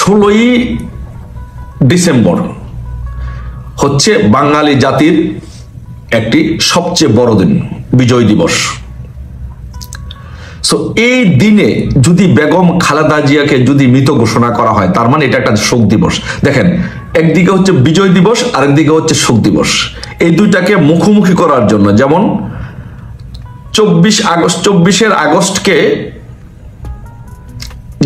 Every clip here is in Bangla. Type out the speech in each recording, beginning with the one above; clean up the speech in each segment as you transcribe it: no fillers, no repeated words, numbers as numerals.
16ই ডিসেম্বর হচ্ছে বাঙালি জাতির একটি সবচেয়ে বড় দিন, বিজয় দিবস। সো এই দিনে যদি বেগম খালেদা জিয়াকে যদি মৃত ঘোষণা করা হয়, তার মানে এটা একটা শোক দিবস। দেখেন, একদিকে হচ্ছে বিজয় দিবস, আরেকদিকে হচ্ছে শোক দিবস। এই দুইটাকে মুখোমুখি করার জন্য, যেমন 24 আগস্টকে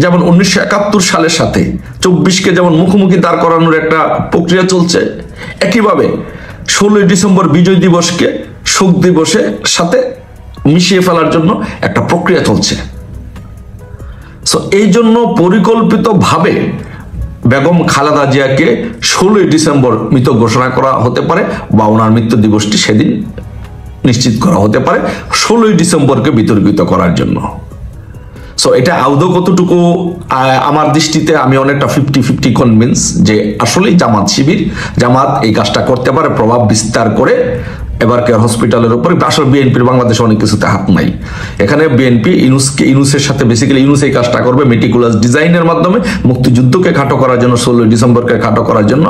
যেমন 1971 সালের সাথে 24কে যেমন মুখোমুখি দাঁড় করানোর একটা প্রক্রিয়া চলছে, একইভাবে 16ই ডিসেম্বর বিজয় দিবসকে শোক দিবসের সাথে মিশিয়ে ফেলার জন্য একটা প্রক্রিয়া চলছে। সো এই জন্য পরিকল্পিতভাবে বেগম খালেদা জিয়াকে 16ই ডিসেম্বর মৃত ঘোষণা করা হতে পারে, বা ওনার মৃত্যু দিবসটি সেদিন নিশ্চিত করা হতে পারে 16ই ডিসেম্বরকে বিতর্কিত করার জন্য। সো এটা আদৌ কতটুকু, আমার দৃষ্টিতে আমি অনেকটা 50-50 কনভিন্স যে আসলেই জামাত শিবির, জামাত এই কাজটা করতে পারে প্রভাব বিস্তার করে এবার কেয়ার হসপিটালের উপরে। আসলে বিএনপির বাংলাদেশে অনেক কিছুতে হাত নাই। এখানে বিএনপি ইউনুসের সাথে বেসিক্যালি ইউনুস এই কাজটা করবে মেটিকুলাস ডিজাইনের মাধ্যমে, মুক্তিযুদ্ধকে খাটো করার জন্য 16ই ডিসেম্বরকে খাটো করার জন্য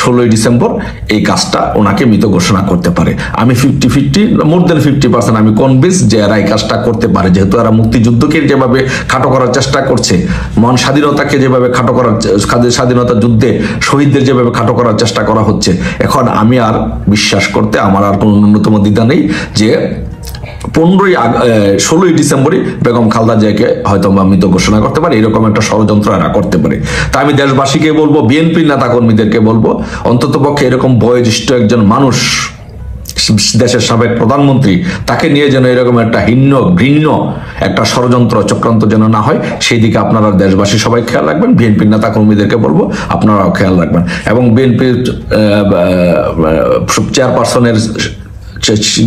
16ই ডিসেম্বর এই কাজটা ওনাকে মৃত ঘোষণা করতে পারে। আমি 50-50, মোর দেন 50% আমি কনভিন্স যে এরা এই কাজটা করতে পারে, যেহেতু এরা মুক্তিযুদ্ধকে যেভাবে খাটো করার চেষ্টা করছে, মহান স্বাধীনতাকে যেভাবে খাটো করার, স্বাধীনতা যুদ্ধে শহীদদের যেভাবে খাটো করার চেষ্টা করা হচ্ছে, এখন আমি আর বিশ্বাস করতে আমার আর কোনো ন্যূনতম দ্বিধা নেই যে 16ই ডিসেম্বরই বেগম খালেদা জিয়াকে হয়তো মৃত ঘোষণা করতে পারে, এরকম একটা ষড়যন্ত্র এরা করতে পারে। তা আমি দেশবাসীকে বলবো, বিএনপির নেতা কর্মীদেরকে বলবো, অন্তত পক্ষে এরকম বয়োজ্যেষ্ঠ একজন মানুষ, দেশের সাবেক প্রধানমন্ত্রী, তাকে নিয়ে যেন এরকম একটা ঘৃণ্য একটা ষড়যন্ত্র চক্রান্ত যেন না হয়, সেই দিকে আপনারা দেশবাসী সবাই খেয়াল রাখবেন। বিএনপির নেতা কর্মীদেরকে বলবো আপনারাও খেয়াল রাখবেন, এবং বিএনপির চেয়ারপারসনের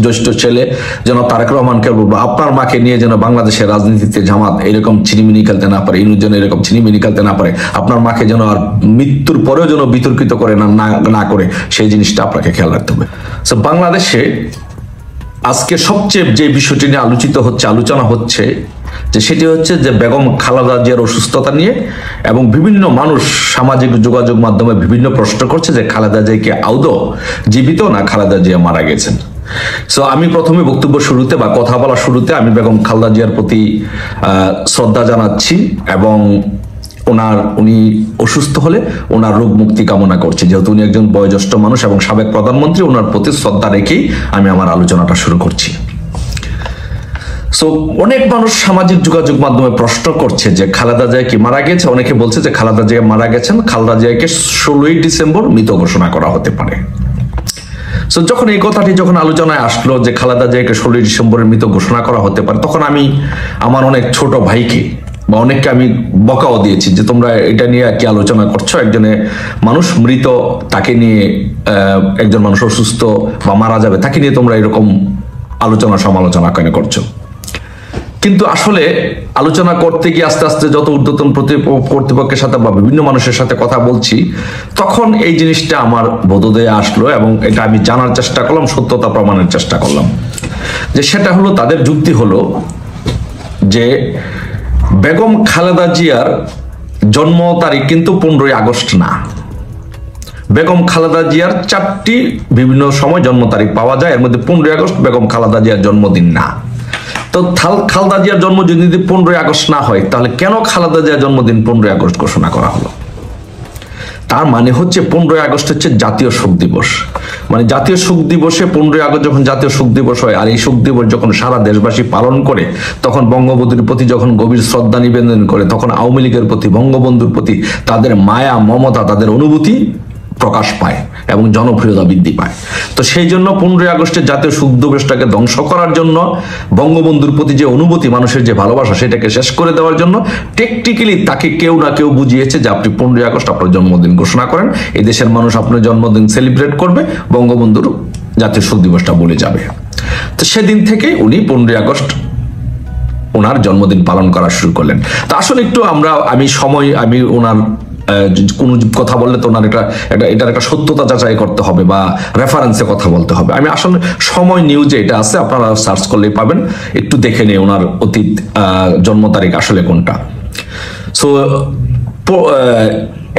জ্যেষ্ঠ ছেলে যেন তারেক রহমানকে বলবো, আপনার মাকে নিয়ে যেন বাংলাদেশের রাজনীতিতে জামাত এরকম ছিনিমিনি খেলতে না পারে, ইনুস যেন এরকম ছিনিমিনি খেলতে না পারে, আপনার মাকে যেন আর মৃত্যুর পরেও যেন বিতর্কিত করে না করে, সেই জিনিসটা আপনাকে খেয়াল রাখতে হবে। সো বাংলাদেশে আজকে সবচেয়ে যে বিষয়টি নিয়ে আলোচনা হচ্ছে যে সেটি হচ্ছে যে বেগম খালেদা জিয়ার অসুস্থতা নিয়ে, এবং বিভিন্ন মানুষ সামাজিক যোগাযোগ মাধ্যমে বিভিন্ন প্রশ্ন করছে যে খালেদা জিয়া কি আদৌ জীবিত না খালেদা জিয়া মারা গেছেন। সো আমি প্রথমে বক্তব্য শুরুতে বা কথা বলা শুরুতে আমি বেগম খালেদা জিয়ার প্রতি শ্রদ্ধা জানাচ্ছি, এবং উনি অসুস্থ হলে ওনার রোগ মুক্তি কামনা করছি, যেহেতু উনি একজন বয়োজ্যেষ্ঠ মানুষ এবং সাবেক প্রধানমন্ত্রী, ওনার প্রতি শ্রদ্ধা রেখেই আমি আমার আলোচনাটা শুরু করছি। সো অনেক মানুষ সামাজিক যোগাযোগ মাধ্যমে প্রশ্ন করছে যে খালেদা জিয়া কি মারা গেছে। অনেকে বলছে যে খালেদা জিয়া মারা গেছেন, খালেদা জিয়াকে 16ই ডিসেম্বর মৃত ঘোষণা করা হতে পারে। সো যখন এই কথাটি যখন আলোচনায় আসলো যে খালেদা জিয়াকে 16ই ডিসেম্বরের মৃত ঘোষণা করা হতে পারে, তখন আমি আমার অনেক ছোট ভাইকে বা অনেককে আমি বকাও দিয়েছি যে তোমরা এটা নিয়ে কি আলোচনা করছো, একজনে মানুষ মৃত, তাকে নিয়ে একজন মানুষ অসুস্থ বা মারা যাবে, তাকে নিয়ে তোমরা এরকম সমালোচনা কেন করছো। কিন্তু আসলে আলোচনা করতে গিয়ে আস্তে আস্তে যত ঊর্ধ্বতন কর্তৃপক্ষের সাথে বা বিভিন্ন মানুষের সাথে কথা বলছি, তখন এই জিনিসটা আমার বোধোদয়ে আসলো, এবং এটা আমি জানার চেষ্টা করলাম, সত্যতা প্রমাণের চেষ্টা করলাম। যে সেটা হলো, তাদের যুক্তি হলো যে বেগম খালেদা জিয়ার জন্ম তারিখ কিন্তু 15ই আগস্ট না। বেগম খালেদা জিয়ার 4টি বিভিন্ন সময় জন্ম তারিখ পাওয়া যায়, এর মধ্যে 15ই আগস্ট বেগম খালেদা জিয়ার জন্মদিন না। তো খালেদা জিয়ার জন্মদিন যদি 15ই আগস্ট না হয়, তাহলে কেন খালেদা জিয়ার জন্মদিন 15ই আগস্ট ঘোষণা করা হলো? তার মানে হচ্ছে 15ই আগস্ট হচ্ছে জাতীয় শোক দিবস। মানে জাতীয় শোক দিবসে 15ই আগস্ট যখন জাতীয় শোক দিবস হয়, আর এই শোক দিবস যখন সারা দেশবাসী পালন করে, তখন বঙ্গবন্ধুর প্রতি যখন গভীর শ্রদ্ধা নিবেদন করে, তখন আওয়ামী লীগের প্রতি, বঙ্গবন্ধুর প্রতি তাদের মায়া, মমতা, তাদের অনুভূতি প্রকাশ পায় এবং জনপ্রিয়তা বৃদ্ধি পায়। তো সেই জন্য 15ই আগস্টের জাতীয় শোক দিবসটাকে ধ্বংস করার জন্য, বঙ্গবন্ধুর প্রতি যে অনুভূতি, মানুষের যে ভালোবাসা, সেটাকে শেষ করে দেওয়ার জন্য টেকনিক্যালি তাকে কেউ না কেউ বুঝিয়েছে যে আপনি 15ই আগস্ট আপনার জন্মদিন ঘোষণা করেন, এই দেশের মানুষ আপনার জন্মদিন সেলিব্রেট করবে, বঙ্গবন্ধুর জাতীয় শোক দিবসটা বলে যাবে। তো সেদিন থেকেই উনি 15ই আগস্ট ওনার জন্মদিন পালন করা শুরু করলেন। তো আসলে একটু আমি ওনার কোন কথা বললে তো ওনার এটার একটা সত্যতা যাচাই করতে হবে বা রেফারেন্সে কথা বলতে হবে। আমি আসলে সময় নিউজে এটা আছে, আপনারা সার্চ করলেই পাবেন, একটু দেখে নিন ওনার অতীত জন্ম তারিখ আসলে কোনটা। সো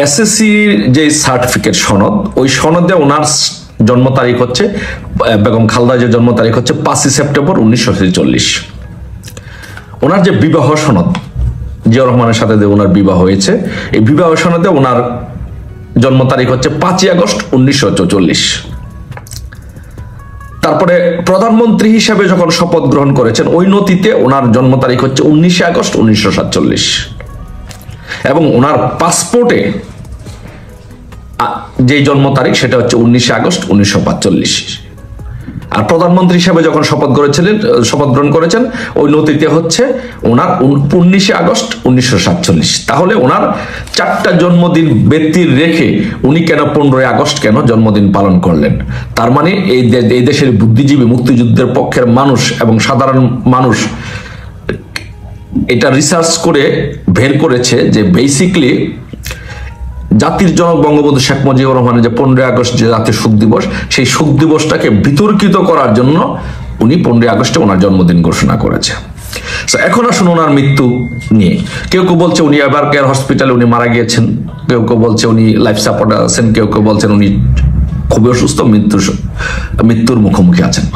এসএসসি যে সার্টিফিকেট সনদ, ওই সনদে ওনার জন্ম তারিখ হচ্ছে, বেগম খালেদা জিয়ার জন্ম তারিখ হচ্ছে 5 সেপ্টেম্বর 1946। ওনার যে বিবাহ সনদ, জিয়াউর রহমানের সাথে যে ওনার বিবাহ হয়েছে, এই বিবাহ সনদে ওনার জন্ম তারিখ হচ্ছে 5 আগস্ট 1944। তারপরে প্রধানমন্ত্রী হিসেবে যখন শপথ গ্রহণ করেছেন, ওই নথিতে ওনার জন্ম তারিখ হচ্ছে 19 আগস্ট 1947, এবং ওনার পাসপোর্টে যে জন্ম তারিখ সেটা হচ্ছে 19 আগস্ট 1945। আর প্রধানমন্ত্রী হিসেবে যখন শপথ গ্রহণ করেছেন, ওই নথিতে হচ্ছে ওনার 19 আগস্ট 1947। তাহলে ওনার 4টা জন্মদিন ব্যতির রেখে উনি কেন 15 আগস্ট কেন জন্মদিন পালন করলেন? তার মানে এই দেশের বুদ্ধিজীবী, মুক্তিযুদ্ধের পক্ষের মানুষ এবং সাধারণ মানুষ এটা রিসার্চ করে বের করেছে যে বেসিকলি জাতির জনক বঙ্গবন্ধু শেখ মুজিবুর রহমানের যে 15 আগস্ট যে জাতীয় শোক দিবস, সেই শোক দিবসটাকে বিতর্কিত করার জন্য উনি 15 আগস্টে ওনার জন্মদিন ঘোষণা করেছে। এখন আসুন ওনার মৃত্যু নিয়ে। কেউ কেউ বলছে উনি এবার কেয়ার হসপিটালে উনি মারা গিয়েছেন, কেউ কেউ বলছে উনি লাইফ সাপোর্টে আছেন, কেউ কেউ বলছেন উনি খুবই অসুস্থ, মৃত্যুর মুখোমুখি আছেন।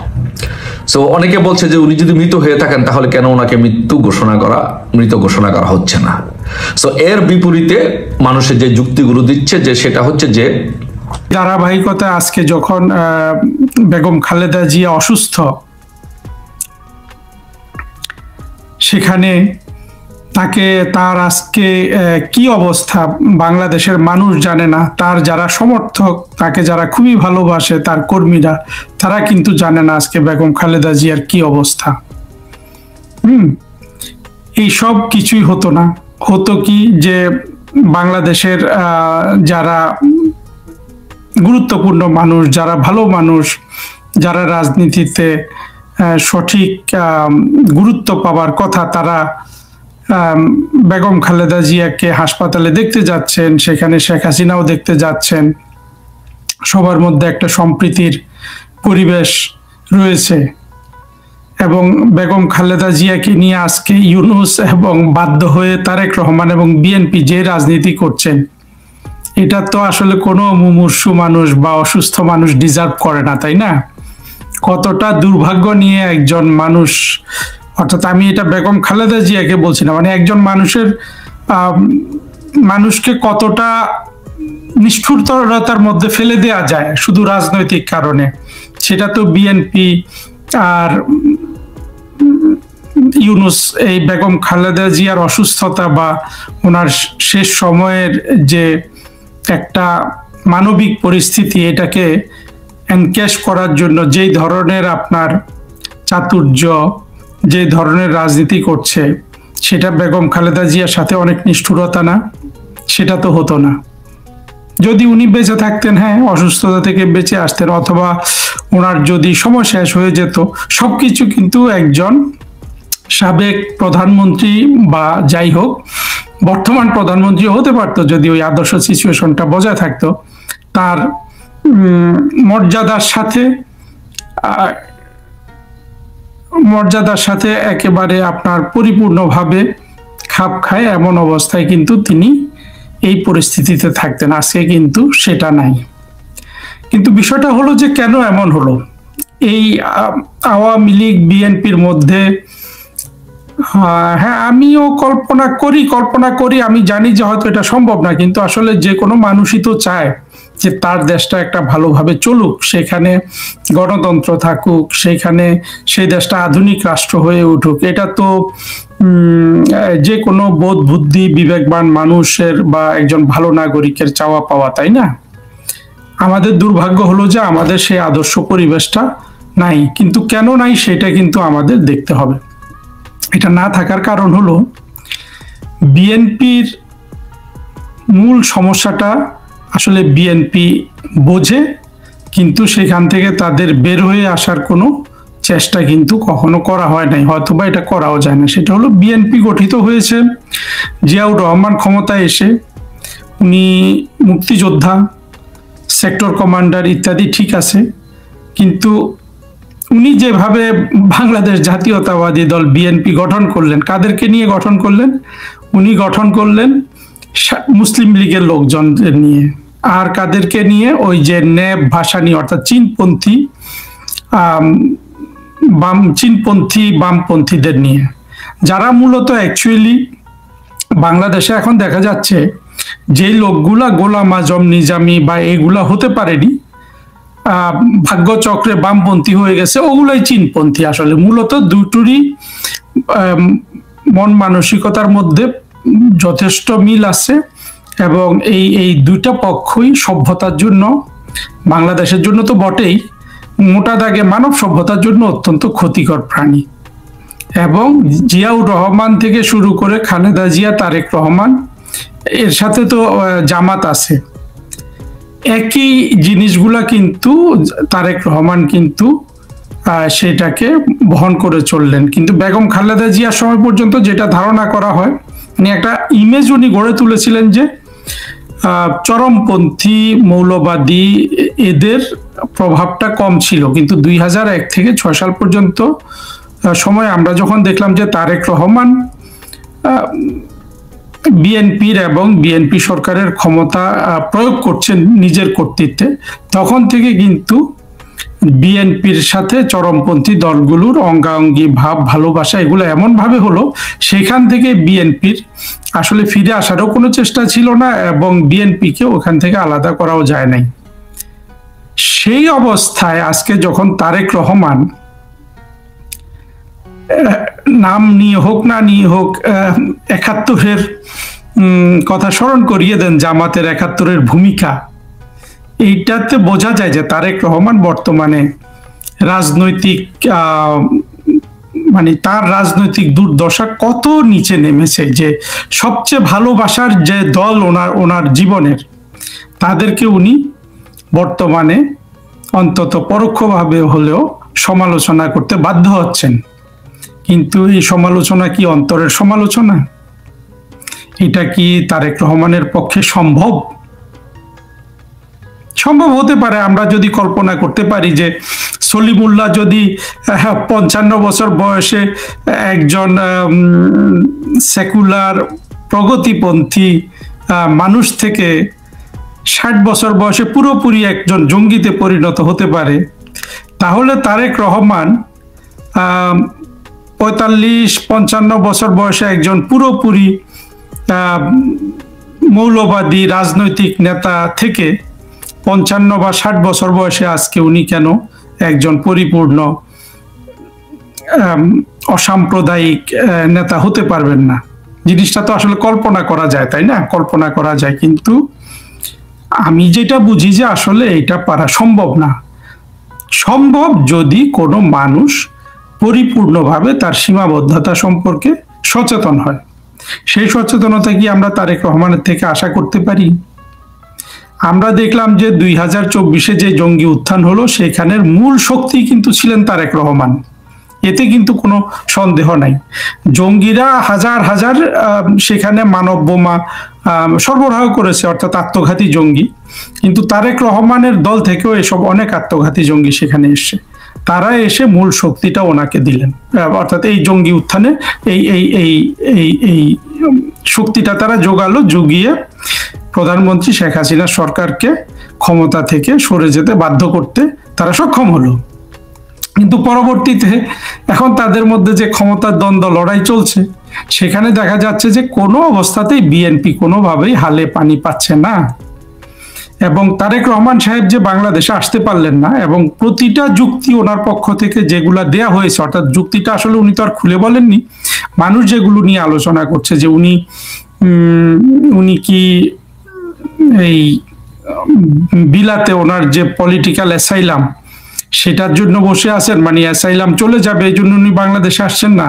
সো অনেকে বলছে যে উনি যদি মৃত হয়ে থাকেন তাহলে কেন ওনাকে মৃত ঘোষণা করা হচ্ছে না। সো এর বিপরীতে মানুষের যে যুক্তিগুলো দিচ্ছে যে সেটা হচ্ছে যে ধারাবাহিকতা আজকে যখন বেগম খালেদা জিয়া অসুস্থ, সেখানে তার আজকে কি অবস্থা বাংলাদেশের মানুষ জানে না। তার যারা সমর্থক, তাকে যারা খুবই ভালোবাসে, তার কর্মীরা, তারা কিন্তু জানে না আজকে বেগম খালেদা জিয়ার কি অবস্থা। এই সব কিছুই হতো না। হতো কি যে বাংলাদেশের যারা গুরুত্বপূর্ণ মানুষ, যারা ভালো মানুষ, যারা রাজনীতিতে সঠিক গুরুত্ব পাওয়ার কথা, তারা বেগম খালেদা জিয়াকে হাসপাতালে দেখতে যাচ্ছেন, সেখানে শেখ হাসিনাও দেখতে যাচ্ছেন। সবার মধ্যে একটা সম্প্রীতির পরিবেশ রয়েছে, এবং বেগম খালেদা জিয়াকে নিয়ে আজকে ইউনূস এবং বাধ্য হয়ে তারেক রহমান এবং বিএনপি যে রাজনীতি করছেন, এটা তো আসলে কোনো মুমূর্ষু মানুষ বা অসুস্থ মানুষ ডিজার্ভ করে না, তাই না? কতটা দুর্ভাগ্য নিয়ে একজন মানুষ, অর্থাৎ আমি এটা বেগম খালেদা জিয়াকে বলছি না, মানে একজন মানুষকে কতটা নিষ্ঠুরতার মধ্যে ফেলে দেওয়া যায় শুধু রাজনৈতিক কারণে, সেটা তো বিএনপি আর ইউনূস এই বেগম খালেদা জিয়ার অসুস্থতা বা ওনার শেষ সময়ের যে একটা মানবিক পরিস্থিতি, এটাকে এনক্যাশ করার জন্য যেই ধরনের আপনার চাতুর্য, যে ধরনের রাজনীতি করছে, সেটা বেগম খালেদা জিয়ার সাথে অনেক নিষ্ঠুরতা না? সেটা তো হতো না যদি উনি বেঁচে থাকতেন। হ্যাঁ, অসুস্থতা থেকে বেঁচে আসতেন, অথবা ওনার যদি সময় শেষ হয়ে যেত। সবকিছু কিন্তু একজন সাবেক প্রধানমন্ত্রী বা যাই হোক বর্তমান প্রধানমন্ত্রী হতে পারতো যদি ওই আদর্শ সিচুয়েশনটা বজায় থাকতো। তার মর্যাদার সাথে একেবারে আপনার পরিপূর্ণভাবে খাপ খায়, এমন অবস্থায় কিন্তু তিনি এই পরিস্থিতিতে থাকতেন। আজকে কিন্তু সেটা নাই। কিন্তু বিষয়টা হলো যে কেন এমন হলো? এই আওয়ামী লীগ বিএনপির মধ্যে, হ্যাঁ আমিও কল্পনা করি, আমি জানি যে হয়তো এটা সম্ভব না, কিন্তু আসলে যে কোনো মানুষই তো চায় যে তার দেশটা একটা ভালোভাবে চলুক, সেখানে গণতন্ত্র থাকুক, সেখানে সেই দেশটা আধুনিক রাষ্ট্র হয়ে উঠুক। এটা তো যে কোনো বোধ বুদ্ধি বিবেকবান মানুষের বা একজন ভালো নাগরিকের চাওয়া পাওয়া, তাই না? আমাদের দুর্ভাগ্য হলো যে আমাদের সেই আদর্শ পরিবেশটা নাই। কিন্তু কেন নাই সেটা কিন্তু আমাদের দেখতে হবে। এটা না থাকার কারণ হলো বিএনপির মূল সমস্যাটা আসলে বিএনপি বোঝে, কিন্তু সেখান থেকে তাদের বের হয়ে আসার কোনো চেষ্টা কিন্তু কখনো করা হয় নাই, হয়তোবা এটা করাও যায় না। সেটা হলো বিএনপি গঠিত হয়েছে জিয়াউর রহমান ক্ষমতায় এসে, উনি মুক্তিযোদ্ধা, সেক্টর কমান্ডার ইত্যাদি ঠিক আছে, কিন্তু উনি যেভাবে বাংলাদেশ জাতীয়তাবাদী দল বিএনপি গঠন করলেন, কাদেরকে নিয়ে গঠন করলেন? উনি গঠন করলেন মুসলিম লীগের লোকজনদের নিয়ে। আর কাদেরকে নিয়ে? ওই যে ন্যাব ভাসানী অর্থাৎ চীনপন্থী বামপন্থীদের নিয়ে, যারা মূলত অ্যাকচুয়ালি বাংলাদেশে এখন দেখা যাচ্ছে যে লোকগুলা গোলাম আজম নিজামী বা এগুলা হতে পারেনি, ভাগ্যচক্রে বামপন্থী হয়ে গেছে, ওগুলাই চীনপন্থী। আসলে মূলত দুটোরই মন মানসিকতার মধ্যে যথেষ্ট মিল আছে, এবং এই দুইটা পক্ষই সভ্যতার জন্য, বাংলাদেশের জন্য তো বটেই, মোটা দাগে মানব সভ্যতার জন্য অত্যন্ত ক্ষতিকর প্রাণী। এবং জিয়াউর রহমান থেকে শুরু করে খালেদা জিয়া, তারেক রহমান, এর সাথে তো জামাত আছে, একই জিনিসগুলা কিন্তু তারেক রহমান কিন্তু সেটাকে বহন করে চললেন। কিন্তু বেগম খালেদা জিয়ার সময় পর্যন্ত যেটা ধারণা করা হয়, মানে একটা ইমেজ উনি গড়ে তুলেছিলেন যে চরমপন্থী মৌলবাদী এদের প্রভাবটা কম ছিল। কিন্তু 2001 থেকে 6 সাল পর্যন্ত সময় আমরা যখন দেখলাম যে তারেক রহমান বিএনপির এবং বিএনপি সরকারের ক্ষমতা প্রয়োগ করছেন নিজের কর্তৃত্বে, তখন থেকে কিন্তু বিএনপির সাথে চরমপন্থী দলগুলোর অঙ্গাঅঙ্গি ভাব, ভালোবাসা এগুলো এমন ভাবে হলো, সেখান থেকে বিএনপির আসলে ফিরে আসারও কোনো চেষ্টা ছিল না, এবং বিএনপিকে ওখান থেকে আলাদা করাও যায় নাই। সেই অবস্থায় আজকে যখন তারেক রহমান নাম নিয়ে হোক না নিয়ে হোক 71-এর কথা স্মরণ করিয়ে দেন, জামাতের 71-এর ভূমিকা, এইটাতে বোঝা যায় যে তারেক রহমান বর্তমানে রাজনৈতিক মানে তার রাজনৈতিক দুর্দশা কত নিচে নেমেছে, যে সবচেয়ে ভালোবাসার যে দল ওনার জীবনের, তাদেরকে উনি বর্তমানে অন্তত পরোক্ষভাবে হলেও সমালোচনা করতে বাধ্য হচ্ছেন। কিন্তু এই সমালোচনা কি অন্তরের সমালোচনা? এটা কি তারেক রহমানের পক্ষে সম্ভব? সম্ভব হতে পারে। আমরা যদি কল্পনা করতে পারি যে সলিমুল্লাহ যদি 55 বছর বয়সে একজন সেকুলার প্রগতিপন্থী মানুষ থেকে 60 বছর বয়সে পুরোপুরি একজন জঙ্গিতে পরিণত হতে পারে, তাহলে তারেক রহমান 45-55 বছর বয়সে একজন পুরোপুরি মৌলবাদী রাজনৈতিক নেতা থেকে 55 বা 60 বছর বয়সে আজকে উনি কেন একজন পরিপূর্ণ অসাম্প্রদায়িক নেতা হতে পারবেন না? জিনিসটা তো আসলে কল্পনা করা যায়, তাই না? কল্পনা করা যায়, কিন্তু আমি যেটা বুঝি যে আসলে এটা পারা সম্ভব না। সম্ভব যদি কোনো মানুষ পরিপূর্ণভাবে তার সীমাবদ্ধতা সম্পর্কে সচেতন হয়। সেই সচেতনতা কি আমরা তারেক রহমানের থেকে আশা করতে পারি? আমরা দেখলাম যে 2024-এ যে জঙ্গি উত্থান হলো, সেখানের মূল শক্তি কিন্তু ছিলেন তারেক রহমান, এতে কিন্তু কোনো সন্দেহ নাই। জঙ্গিরা হাজার হাজার সেখানে মানব বোমা সরবরাহ করেছে, অর্থাৎ আত্মঘাতী জঙ্গি, কিন্তু তারেক রহমানের দল থেকেও এসব অনেক আত্মঘাতী জঙ্গি সেখানে এসছে। তারা এসে মূল শক্তিটা ওনাকে দিলেন, অর্থাৎ এই জঙ্গি উত্থানে এই শক্তিটা তারা জোগালো, জুগিয়ে প্রধানমন্ত্রী শেখ হাসিনা সরকারকে ক্ষমতা থেকে সরে যেতে বাধ্য করতে তারা সক্ষম হলো। কিন্তু পরবর্তীতে এখন তাদের মধ্যে যে ক্ষমতার দ্বন্দ্ব লড়াই চলছে, সেখানে দেখা যাচ্ছে যে কোনো অবস্থাতেই বিএনপি কোনোভাবেই হালে পানি পাচ্ছে না। এবং তারেক রহমান সাহেব যে বাংলাদেশে আসতে পারলেন না, এবং প্রতিটা যুক্তি ওনার পক্ষ থেকে যেগুলা দেয়া হয়েছে, অর্থাৎ যুক্তিটা আসলে উনি তো আর খুলে বলেননি, মানুষ যেগুলো নিয়ে আলোচনা করছে যে উনি কি এই বিলাতে ওনার যে পলিটিক্যাল অ্যাসাইলাম সেটার জন্য বসে আছেন, মানে অ্যাসাইলাম চলে যাবে এই জন্য উনি বাংলাদেশে আসছেন না,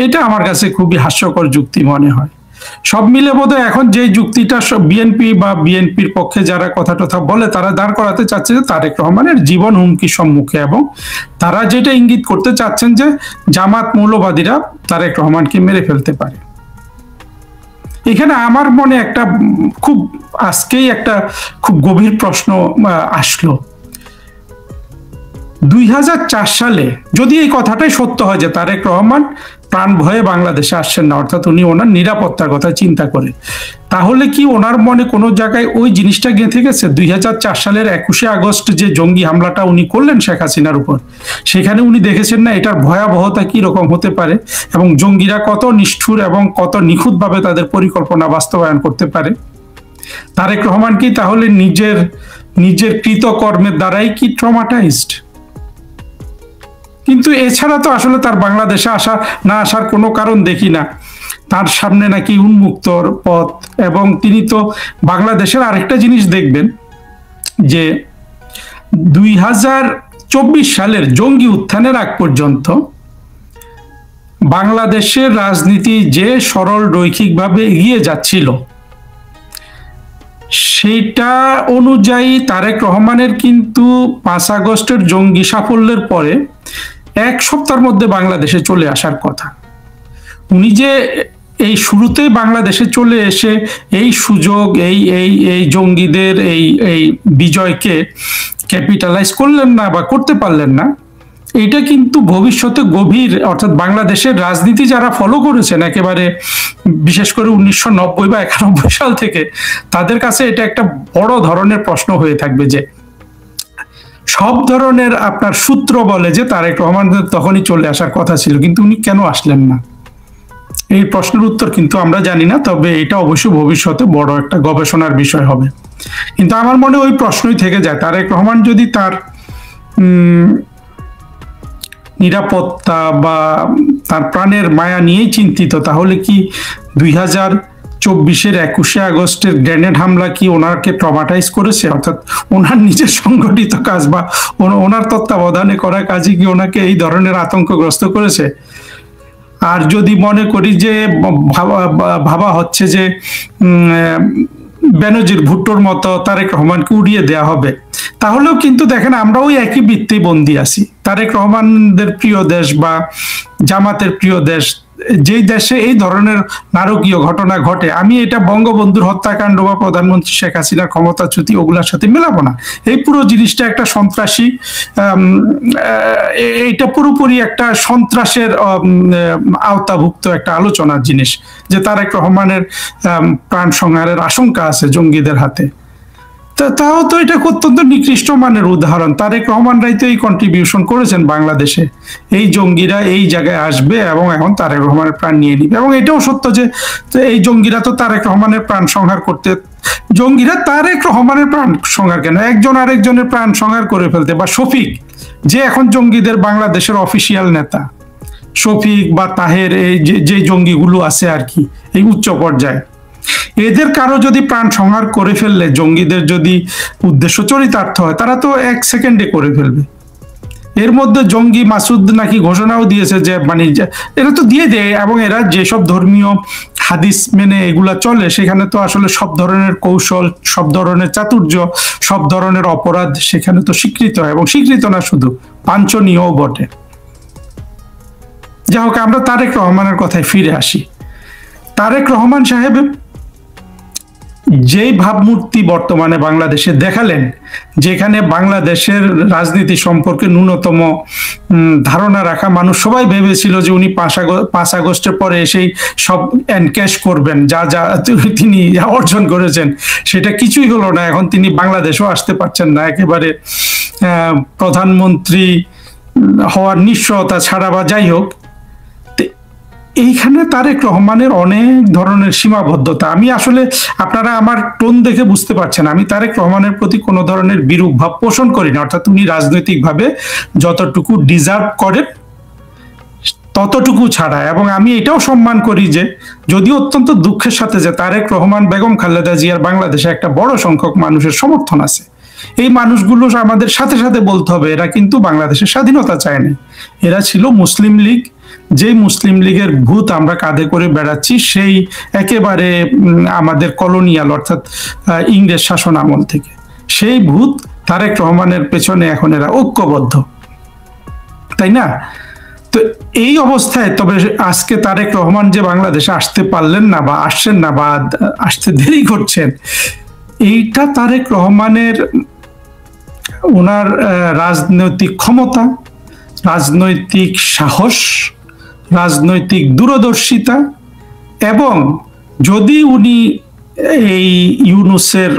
এটা আমার কাছে খুবই হাস্যকর যুক্তি মনে হয়। সব মিলে বোধহয় এখন যে যুক্তিটা বিএনপি বা বিএনপির পক্ষে যারা কথা টথা বলে, তারা দাঁড় করাতে চাচ্ছে যে তারেক রহমানের জীবন হুমকির সম্মুখে, এবং তারা যেটা ইঙ্গিত করতে চাচ্ছেন যে জামাত মৌলবাদীরা তারেক রহমানকে মেরে ফেলতে পারে। এখানে আমার মনে আজকেই একটা খুব গভীর প্রশ্ন আসলো। 2004 সালে যদি এই কথাটাই সত্য হয় যে তারেক রহমান প্রাণ ভয়ে বাংলাদেশে আসছেন না, অর্থাৎ উনি ওনার নিরাপত্তার কথা চিন্তা করে, তাহলে কি ওনার মনে কোনো জায়গায় ওই জিনিসটা গেঁথে গেছে? 2004 সালের 21শে আগস্ট যে জঙ্গি হামলাটা উনি করলেন শেখ হাসিনার উপর, সেখানে উনি দেখেছেন না এটার ভয়াবহতা কি রকম হতে পারে এবং জঙ্গিরা কত নিষ্ঠুর এবং কত নিখুঁতভাবে তাদের পরিকল্পনা বাস্তবায়ন করতে পারে? তারেক রহমান কি তাহলে নিজের কৃতকর্মের দ্বারাই কি ট্রমাটাইজড? কিন্তু এছাড়া তো আসলে তার বাংলাদেশে আসার কোনো কারণ দেখি না। তার সামনে নাকি উন্মুক্তর পথ, এবং তিনি তো বাংলাদেশের আরেকটা জিনিস দেখবেন যে 2024 সালের জঙ্গি উত্থানের আগ পর্যন্ত বাংলাদেশের রাজনীতি যে সরল রৈখিকভাবে এগিয়ে যাচ্ছিল, সেটা অনুযায়ী তারেক রহমানের কিন্তু 5 আগস্টের জঙ্গি সাফল্যের পরে 1 সপ্তাহের মধ্যে বাংলাদেশে চলে আসার কথা। উনি যে এই শুরুতে বাংলাদেশে চলে এসে এই সুযোগ এই জঙ্গিদের এই বিজয়কে ক্যাপিটালাইজ করলেন না বা করতে পারলেন না, এটা কিন্তু ভবিষ্যতে গভীর, অর্থাৎ বাংলাদেশের রাজনীতি যারা ফলো করেছেন একেবারে বিশেষ করে 1990 বা 91 সাল থেকে, তাদের কাছে এটা একটা বড় ধরনের প্রশ্ন হয়ে থাকবে যে সব ধরনের আপনার সূত্র বলে যে তারেক রহমান তখনই চলে আসার কথা ছিল, কিন্তু উনি কেন আসলেন না? এই প্রশ্নের উত্তর কিন্তু আমরা জানি না, তবে এটা অবশ্যই ভবিষ্যতে বড় একটা গবেষণার বিষয় হবে। কিন্তু আমার মনে ওই প্রশ্নই থেকে যায়, তারেক রহমান যদি তার নিরাপত্তা বা তার প্রাণের মায়া নিয়েই চিন্তিত, তাহলে কি 2024-এর 21শে আগস্টের গ্রেনেড হামলা কি ওনাকে ট্রমাটাইজ করেছে? অর্থাৎ ওনার নিজের সংগঠিত কাজ বা ওনার তত্ত্বাবধানে করা কাজই কি ওনাকে এই ধরনের আতঙ্কগ্রস্ত করেছে? আর যদি মনে করি যে ভাবা হচ্ছে যে বেনজির ভুট্টোর মতো তারেক রহমানকে উড়িয়ে দেয়া হবে, তাহলেও কিন্তু দেখেন আমরা ওই একই বৃত্তে বন্দী আছি। তারেক রহমানদের প্রিয় দেশ বা জামাতের প্রিয় দেশ, যেই দেশে এই ধরনের নারকীয় ঘটনা ঘটে, আমি এটা বঙ্গবন্ধুর হত্যাকাণ্ড বা প্রধানমন্ত্রী শেখ হাসিনার ক্ষমতাচ্যুতি ওগুলোর সাথে মেলাবো না। এই পুরো জিনিসটা একটা সন্ত্রাসী, এটা পুরোপুরি একটা সন্ত্রাসের আওতাভুক্ত একটা আলোচনার জিনিস, যে তারেক রহমানের প্রাণ সংহারের আশঙ্কা আছে জঙ্গিদের হাতে। তাও তো এটা অত্যন্ত নিকৃষ্ট মানের উদাহরণ। তারেক রহমানরাই তো এই কন্ট্রিবিউশন করেছেন বাংলাদেশে, এই জঙ্গিরা এই জায়গায় আসবে এবং এখন তারেক রহমানের প্রাণ নিয়ে নিবে। এবং এটাও সত্য যে এই জঙ্গিরা তো তারেক রহমানের প্রাণ সংহার করতে, জঙ্গিরা তারেক রহমানের প্রাণ সংহার কেন, একজন আরেকজনের প্রাণ সংহার করে ফেলতে। বা শফিক, যে এখন জঙ্গিদের বাংলাদেশের অফিসিয়াল নেতা, শফিক বা তাহের, এই যে জঙ্গিগুলো আছে আর কি এই উচ্চ পর্যায়ে, এদের কারো যদি প্রাণ সংহার করে ফেললে, জঙ্গিদের যদি উদ্দেশ্য চরিতার্থ হয়, তারা তো 1 সেকেন্ডে করে ফেলবে। এর মধ্যে জঙ্গি মাসুদ নাকি ঘোষণাও দিয়েছে যে মানে এরা তো দিয়ে দেয়, এবং এরা যেসব ধর্মীয় হাদিস মেনে এগুলা চলে, সেখানে তো আসলে সব ধরনের কৌশল, সব ধরনের চাতুর্য, সব ধরনের অপরাধ সেখানে তো স্বীকৃত হয়, এবং স্বীকৃত না শুধু, বাঞ্ছনীয়ও বটে। যাই হোক, আমরা তারেক রহমানের কথায় ফিরে আসি। তারেক রহমান সাহেব যেই ভাবমূর্তি বর্তমানে বাংলাদেশে দেখালেন, যেখানে বাংলাদেশের রাজনীতি সম্পর্কে ন্যূনতম ধারণা রাখা মানুষ সবাই ভেবেছিল যে উনি 5 আগস্টের পরে এসেই সব এনক্যাশ করবেন, যা তিনি অর্জন করেছেন সেটা কিছুই হলো না। এখন তিনি বাংলাদেশও আসতে পারছেন না, একেবারে প্রধানমন্ত্রী হওয়ার নিশ্চয়তা ছাড়া বা যাই হোক। এইখানে তারেক রহমানের অনেক ধরনের সীমাবদ্ধতা। আমি আসলে, আপনারা আমার টোন দেখে বুঝতে পারছেন, আমি তারেক রহমানের প্রতি কোনো ধরনের বিরূপ ভাব পোষণ করি না। অর্থাৎ উনি রাজনৈতিকভাবে যতটুকু ডিজার্ভ করেন ততটুকু ছাড়া। এবং আমি এটাও সম্মান করি যে, যদিও অত্যন্ত দুঃখের সাথে, যে তারেক রহমান, বেগম খালেদা জিয়ার বাংলাদেশে একটা বড় সংখ্যক মানুষের সমর্থন আছে। এই মানুষগুলো আমাদের সাথে সাথে বলতে হবে, এরা কিন্তু বাংলাদেশের স্বাধীনতা চায় না, এরা ছিল মুসলিম লীগ। যে মুসলিম লীগের ভূত আমরা কাঁধে করে বেড়াচ্ছি, সেই একেবারে আমাদের কলোনিয়াল, অর্থাৎ ইংরেজ শাসন আমল থেকে, সেই ভূত তারেক রহমানের পেছনে এখন এরা ঐক্যবদ্ধ, তাই না? তো এই অবস্থায় তবে আজকে তারেক রহমান যে বাংলাদেশে আসতে পারলেন না বা আসছেন না বা আসতে দেরি করছেন, এইটা তারেক রহমানের ওনার রাজনৈতিক ক্ষমতা, রাজনৈতিক সাহস, রাজনৈতিক দূরদর্শিতা, এবং যদি উনি এই ইউনূসের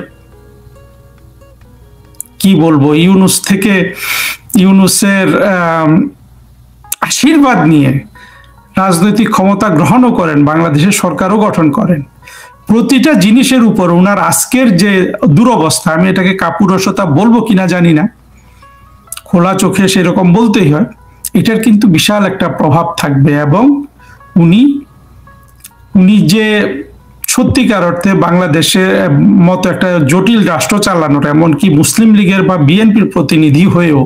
কি বলবো, ইউনূসের আশীর্বাদ নিয়ে রাজনৈতিক ক্ষমতা গ্রহণও করেন, বাংলাদেশের সরকারও গঠন করেন। প্রতিটা জিনিসের উপর ওনার আজকের যে দুরবস্থা, আমি এটাকে কাপুরুষতা বলবো কিনা জানি না, খোলা চোখে সেরকম বলতেই হয়, এটার কিন্তু বিশাল একটা প্রভাব থাকবে। এবং উনি যে সত্যিকার অর্থে বাংলাদেশের মতো একটা জটিল রাষ্ট্র চালানোর, এমনকি মুসলিম লীগের বা বিএনপির প্রতিনিধি হয়েও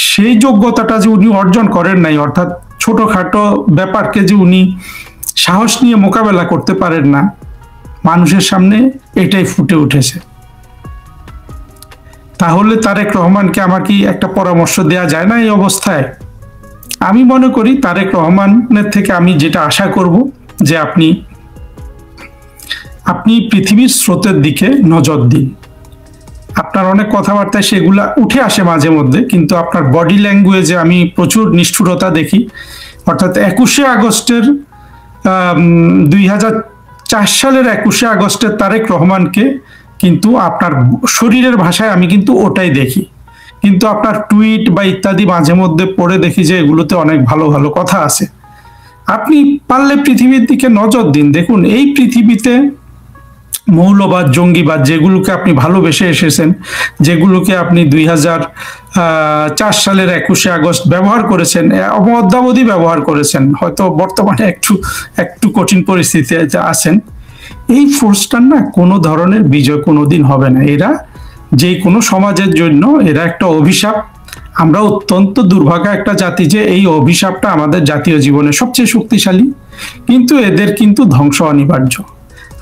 সেই যোগ্যতাটা যে উনি অর্জন করেন নাই, অর্থাৎ ছোটখাটো ব্যাপারকে যে উনি সাহস নিয়ে মোকাবেলা করতে পারেন না, মানুষের সামনে এটাই ফুটে উঠেছে। তাহলে তারেক রহমানকে আমার কি একটা পরামর্শ দেয়া যায় না এই অবস্থায়? আমি মনে করি তারেক রহমানের থেকে আমি যেটা আশা করব যে আপনি পৃথিবীর স্রোতের দিকে নজর দিন। আপনার অনেক কথাবার্তায় সেগুলা উঠে আসে মাঝে মধ্যে, কিন্তু আপনার বডি ল্যাঙ্গুয়েজে আমি প্রচুর নিষ্ঠুরতা দেখি। অর্থাৎ 21শে আগস্টের 2004 সালের 21শে আগস্টের তারেক রহমানকে কিন্তু আপনার শরীরের ভাষায় আমি কিন্তু ওটাই দেখি, কিন্তু আপনার টুইট বা ইত্যাদি মাঝে মধ্যে পড়ে দেখি যে এগুলোতে অনেক ভালো ভালো কথা আছে। আপনি পারলে পৃথিবীর দিকে নজর দিন, দেখুন এই পৃথিবীতে মৌলবাদ, জঙ্গিবাদ, যেগুলোকে আপনি ভালোবেসে এসেছেন, যেগুলোকে আপনি 2004 সালের 21শে আগস্ট ব্যবহার করেছেন, অদ্যাবধি ব্যবহার করেছেন, হয়তো বর্তমানে একটু কঠিন পরিস্থিতিতে আছেন, এই ফোর্সটার না কোনো ধরনের বিজয় কোনোদিন হবে না। এরা যে কোনো সমাজের জন্য এরা একটা অভিশাপ। আমরা অত্যন্ত দুর্ভাগা একটা জাতি যে এই অভিশাপটা আমাদের জাতীয় জীবনে সবচেয়ে শক্তিশালী, কিন্তু এদের কিন্তু ধ্বংস অনিবার্য।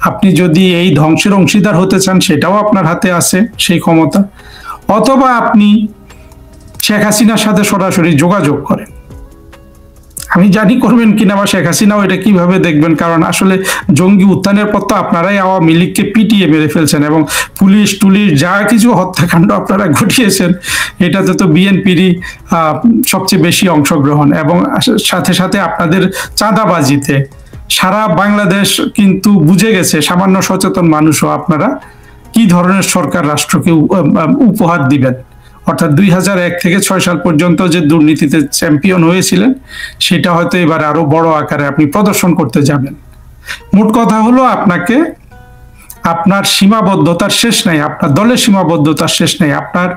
আপনি যদি এই ধ্বংসের অংশীদার হতে চান, সেটাও আপনার হাতে আছে সেই ক্ষমতা, অথবা আপনি শেখ হাসিনার সাথে সরাসরি যোগাযোগ করেন। আমি জানি করবেন কিনা, বা শেখ হাসিনাও এটা কিভাবে দেখবেন, কারণ আসলে জঙ্গি উত্থানের পর তো আপনারাই আওয়ামী লীগকে পিটিয়ে মেরে ফেলছেন, এবং পুলিশ টুলিশ যা কিছু হত্যাকাণ্ড আপনারা ঘটিয়েছেন, এটাতে তো বিএনপিরই সবচেয়ে বেশি অংশগ্রহণ, এবং সাথে সাথে আপনাদের চাঁদাবাজিতে সারা বাংলাদেশ কিন্তু বুঝে গেছে, সামান্য সচেতন মানুষও, আপনারা কি ধরনের সরকার রাষ্ট্রকে উপহার দিবেন। অর্থাৎ 2001 থেকে 6 সাল পর্যন্ত যে দুর্নীতিতে চ্যাম্পিয়ন হয়েছিলেন, সেটা হয়তো এবার আরো বড় আকারে আপনি প্রদর্শন করতে যাবেন। মোট কথা হলো, আপনার সীমাবদ্ধতার শেষ নাই, আপনার দলের সীমাবদ্ধতার শেষ নাই, আপনার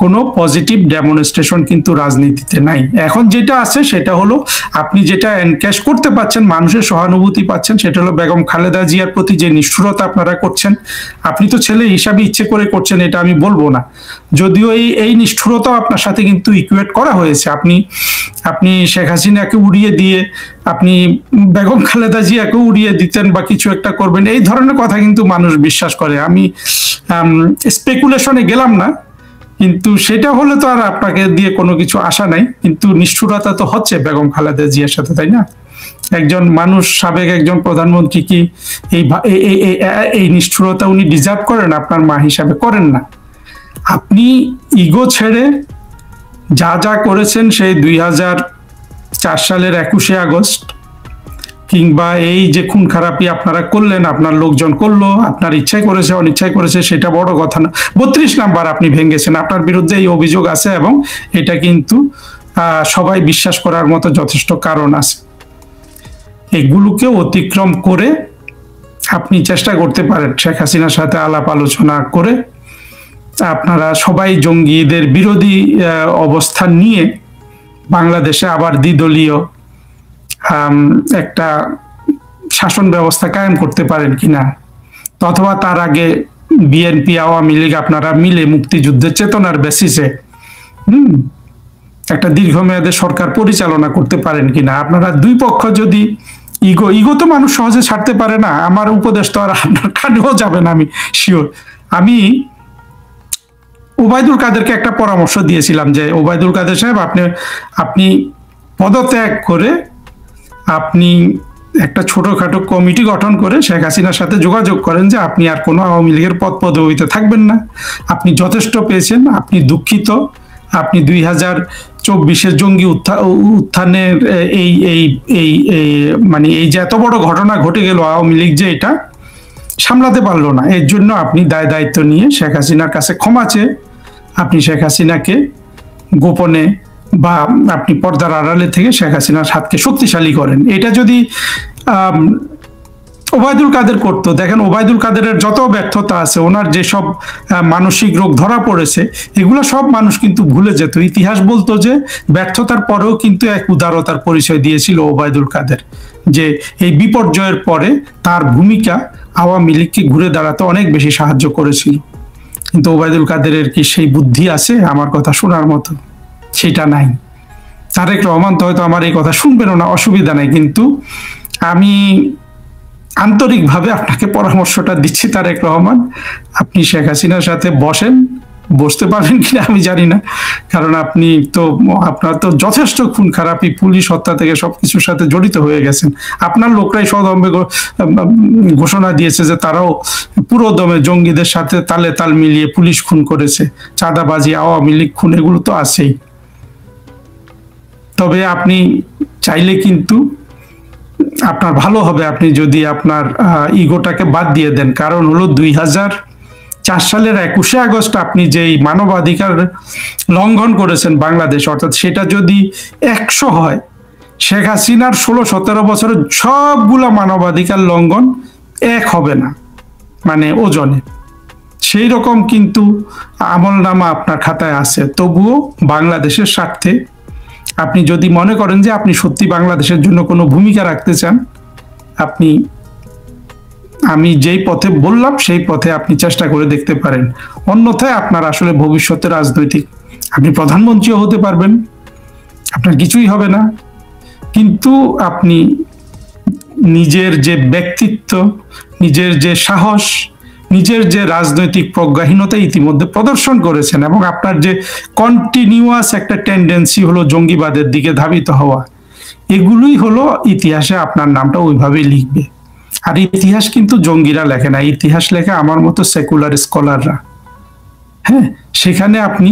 কোনো পজিটিভ ডেমনস্ট্রেশন কিন্তু রাজনীতিতে নাই। এখন যেটা আছে সেটা হলো, আপনি যেটা এনক্যাশ করতে পাচ্ছেন, মানুষের সহানুভূতি পাচ্ছেন, সেটা হলো বেগম খালেদা জিয়ার প্রতি যে নিষ্ঠুরতা আপনারা করছেন। আপনি তো ছেলে হিসাবে ইচ্ছে করে করছেন, এটা আমি বলবো না, যদিও এই নিষ্ঠুরতাও আপনার সাথে কিন্তু ইকুয়েট করা হয়েছে। আপনি শেখ হাসিনাকে উড়িয়ে দিয়ে আপনি বেগম খালেদা জিয়াকে উড়িয়ে দিতেন বা কিছু একটা করবেন, এই ধরনের কথা কিন্তু মানুষ বিশ্বাস করে। আমি স্পেকুলেশনে গেলাম না, কিন্তু সেটা হলে তো আর আপনাকে দিয়ে কোনো কিছু আশা নাই। কিন্তু নিষ্ঠুরতা তো হচ্ছে বেগম খালেদা জিয়ার সাথে, তাই না? একজন মানুষ, সাবেক একজন প্রধানমন্ত্রী কি এই নিষ্ঠুরতা উনি ডিজার্ভ করেন? আপনার মা হিসাবে করেন না। আপনি ইগো ছেড়ে যা যা করেছেন সেই 2004 সালের 21শে আগস্ট, কিংবা এই যে খুন খারাপি আপনারা করলেন, আপনার লোকজন করলো, আপনার ইচ্ছাই করেছে অনিচ্ছাই করেছে, সেটা বড় কথা না। 32 নাম্বার আপনি ভেঙেছেন, আপনার বিরুদ্ধে এই অভিযোগ আছে, এবং এটা কিন্তু সবাই বিশ্বাস করার মতো যথেষ্ট কারণ আছে। এগুলোকে অতিক্রম করে আপনি চেষ্টা করতে পারেন শেখ হাসিনার সাথে আলাপ আলোচনা করে আপনারা সবাই জঙ্গিদের বিরোধী অবস্থান নিয়ে বাংলাদেশে আবার দ্বিদলীয় একটা শাসন ব্যবস্থা কায়েম করতে পারেন কিনা, অথবা তার আগে বিএনপি আওয়ামী লীগ আপনারা মিলে মুক্তিযুদ্ধের চেতনার বেসিসে একটা দীর্ঘমেয়াদে সরকার পরিচালনা করতে পারেন কিনা। আপনারা দুই পক্ষ যদি ইগো তো মানুষ সহজে ছাড়তে পারে না, আমার উপদেশ তো আর আপনার কানেও যাবে না, আমি শিওর। আমি ওবায়দুল কাদেরকে একটা পরামর্শ দিয়েছিলাম যে, ওবায়দুল কাদের সাহেব, আপনি পদত্যাগ করে আপনি একটা ছোটখাটো কমিটি গঠন করে শেখ হাসিনার সাথে যোগাযোগ করেন যে আপনি আর কোনো আওয়ামী লীগের পদপদবিতে থাকবেন না, আপনি যথেষ্ট পেয়েছেন, আপনি দুঃখিত, আপনি 2024-এর জঙ্গি উত্থানের এই মানে এই যে এত বড় ঘটনা ঘটে গেল আওয়ামী লীগ, যে এটা সামলাতে পারলো না, এর জন্য আপনি দায় দায়িত্ব নিয়ে শেখ হাসিনার কাছে ক্ষমা চেয়ে আপনি শেখ হাসিনাকে গোপনে বা আপনি পর্দার আড়ালে থেকে শেখ হাসিনার হাতকে শক্তিশালী করেন। এটা যদি ওবায়দুল কাদের করতো, দেখেন ওবায়দুল কাদেরের যত ব্যর্থতা আছে, ওনার যেসব মানসিক রোগ ধরা পড়েছে, এগুলো সব মানুষ কিন্তু ভুলে যেত। ইতিহাস বলতো যে ব্যর্থতার পরেও কিন্তু এক উদারতার পরিচয় দিয়েছিল ওবায়দুল কাদের, যে এই বিপর্যয়ের পরে তার ভূমিকা আওয়ামী লীগকে ঘুরে দাঁড়াতে অনেক বেশি সাহায্য করেছিল। কিন্তু ওবায়দুল কাদেরের কি সেই বুদ্ধি আছে আমার কথা শোনার মতো? সেটা নাই। তারেক রহমান তো হয়তো আমার এই কথা শুনবেনও না, অসুবিধা নাই, কিন্তু আমি আন্তরিকভাবে আপনাকে পরামর্শটা দিচ্ছি তারেক রহমান, আপনি শেখ হাসিনার সাথে বসেন, বসতে পারবেন কিনা আমি জানি না, কারণ আপনি তো আপনার তো যথেষ্ট খুন খারাপি, পুলিশ হত্যা থেকে সবকিছুর সাথে জড়িত হয়ে গেছেন। আপনার লোকরাই সদম্বে ঘোষণা দিয়েছে যে তারাও পুরো দমে জঙ্গিদের সাথে তালে তাল মিলিয়ে পুলিশ খুন করেছে, চাঁদাবাজি, আওয়ামী লীগ খুন, এগুলো তো আছেই। তবে আপনি চাইলে কিন্তু আপনার ভালো হবে আপনি যদি আপনার ইগোটাকে বাদ দিয়ে দেন। কারণ হলো 2004 সালের 21শে আগস্ট আপনি যেই মানবাধিকার লঙ্ঘন করেছেন বাংলাদেশ, অর্থাৎ সেটা যদি 100 হয়, শেখ হাসিনার 16-17 বছরের সবগুলা মানবাধিকার লঙ্ঘন 1 হবে না, মানে ওজনে। সেই রকম কিন্তু আমলনামা আপনার খাতায় আছে। তবুও বাংলাদেশের স্বার্থে আপনি যদি মনে করেন যে আপনি সত্যি বাংলাদেশের জন্য কোনো ভূমিকা রাখতে চান, আপনি আমি যেই পথে বললাম সেই পথে আপনি চেষ্টা করে দেখতে পারেন। অন্যথায় আপনার আসলে ভবিষ্যতে রাজনৈতিক, আপনি প্রধানমন্ত্রীও হতে পারবেন, আপনার কিছুই হবে না, কিন্তু আপনি নিজের যে ব্যক্তিত্ব, নিজের যে সাহস, নিজের যে রাজনৈতিক প্রজ্ঞাহীনতা ইতিমধ্যে প্রদর্শন করেছেন, এবং আপনার যে কন্টিনিউয়াস একটা টেন্ডেন্সি হলো জঙ্গিবাদের দিকে ধাবিত হওয়া, এগুলোই হলো ইতিহাসে আপনার নামটা ওইভাবেই লিখবে। আর ইতিহাস কিন্তু জঙ্গিরা লেখে না, ইতিহাস লেখে আমার মতো সেকুলার স্কলাররা। হ্যাঁ, সেখানে আপনি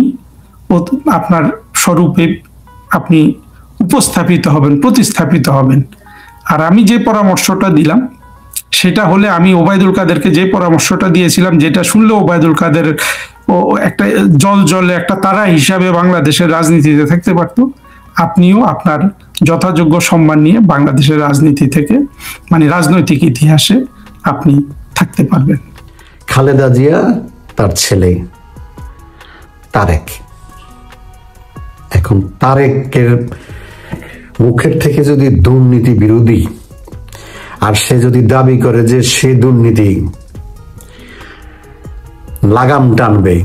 আপনার স্বরূপে আপনি উপস্থাপিত হবেন, প্রতিস্থাপিত হবেন। আর আমি যে পরামর্শটা দিলাম সেটা হলে, আমি ওবায়দুল কাদেরকে যে পরামর্শটা দিয়েছিলাম, যেটা শুনলে ওবায়দুল কাদের ও একটা জলে একটা তারা হিসাবে বাংলাদেশের রাজনীতিতে থাকতে পারতো, আপনিও আপনার যথাযোগ্য সম্মান নিয়ে বাংলাদেশের রাজনীতি থেকে, মানে রাজনৈতিক ইতিহাসে আপনি থাকতে পারবেন। খালেদা জিয়া, তার ছেলে তারেক, এখন তারেকের মুখের থেকে যদি দুর্নীতি বিরোধী, আর সে যদি দাবি করে যে সে দুর্নীতি লাগাম টানবে,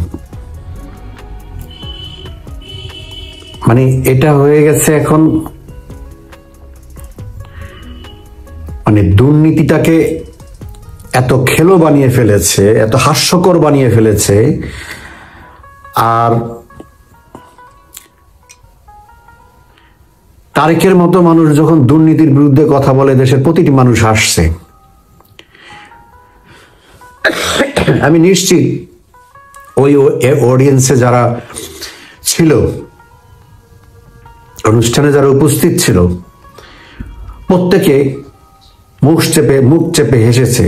মানে এটা হয়ে গেছে এখন, মানে দুর্নীতিটাকে এত খেলো বানিয়ে ফেলেছে, এত হাস্যকর বানিয়ে ফেলেছে। আর তারেকের মতো মানুষ যখন দুর্নীতির বিরুদ্ধে কথা বলে, দেশের প্রতিটি মানুষ হাসছে। আমি নিশ্চিত ওই অডিয়েন্সে যারা ছিল, অনুষ্ঠানে যারা উপস্থিত ছিল, প্রত্যেকে মুখ চেপে হেসেছে।